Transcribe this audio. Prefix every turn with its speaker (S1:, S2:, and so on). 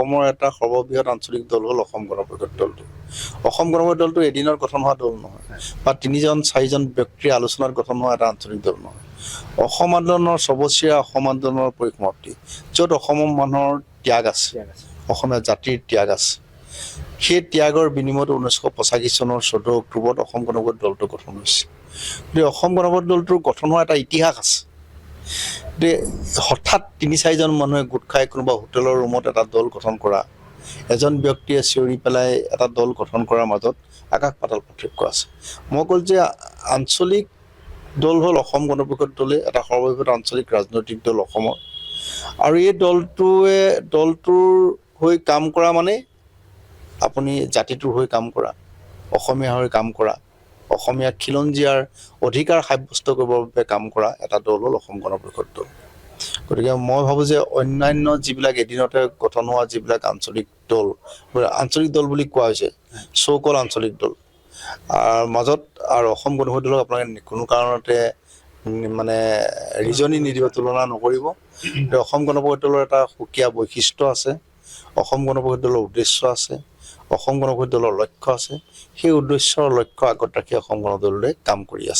S1: অসমৰ এটা সৰ্ববৃহৎ আঞ্চলিক দল হ'ল অসম গণ পৰিষদ দলটো। অসম গণ পৰিষদ দলটো এদিনত গঠন হোৱা দল নহয় বা 3-4জন ব্যক্তিৰ আলোচনাত গঠন হোৱা এটা আঞ্চলিক দল নহয়। অসম আন্দোলনৰ সৰ্বশ্ৰেয়া অসম আন্দোলনৰ পৰিসমাপ্তি, য'ত অসমৰ মানুহৰ ত্যাগ আছে, অসমীয়া জাতিৰ ত্যাগ আছে। সেই ত্যাগৰ বিনিময়ত 1985 চনৰ 14 অক্টোবৰত অসম গণ পৰিষদ দলটো গঠন হৈছে। গতিকে অসম গণ পৰিষদ দলটোৰ গঠন হোৱা এটা ইতিহাস আছে। গতিকে হঠাৎ 3-4জন মানুহে গোট খাই কোনোবা হোটেলৰ ৰুমত এটা দল গঠন কৰা, এজন ব্যক্তিয়ে চিঞৰি পেলাই এটা দল গঠন কৰাৰ মাজত আকাশ পাতাল পাৰ্থক্য আছে। মই ক'লো যে আঞ্চলিক দল হ'ল অসম গণ পৰিষদ দলে, এটা সৰ্ববৃহৎ আঞ্চলিক ৰাজনৈতিক দল অসমৰ। আৰু এই দলটোৰ হৈ কাম কৰা মানে আপুনি জাতিটোৰ হৈ কাম কৰা, অসমীয়া হৈ কাম কৰা, অসমীয়া খিলঞ্জীয়াৰ অধিকাৰ সাব্যস্ত কৰিবৰ বাবে কাম কৰা এটা দল হ'ল অসম গণ পৰিষদ দল। গতিকে মই ভাবোঁ যে অন্যান্য যিবিলাক এদিনতে গঠন হোৱা যিবিলাক আঞ্চলিক দল বুলি কোৱা হৈছে, চৌকল আঞ্চলিক দল মাজত আৰু অসম গণ পৰিষদ দলক আপোনালোকে কোনো কাৰণতে মানে ৰিজনি নিদিব, তুলনা নকৰিব। অসম গণ পৰিষদ দলৰ এটা সুকীয়া বৈশিষ্ট্য আছে, অসম গণ পৰিষদ দলৰ উদ্দেশ্য আছে, অসম গণ পৰিষদ দলৰ লক্ষ্য আছে। সেই উদ্দেশ্য লক্ষ্য আগত ৰাখি অসম গণ দলে কাম কৰি আছে।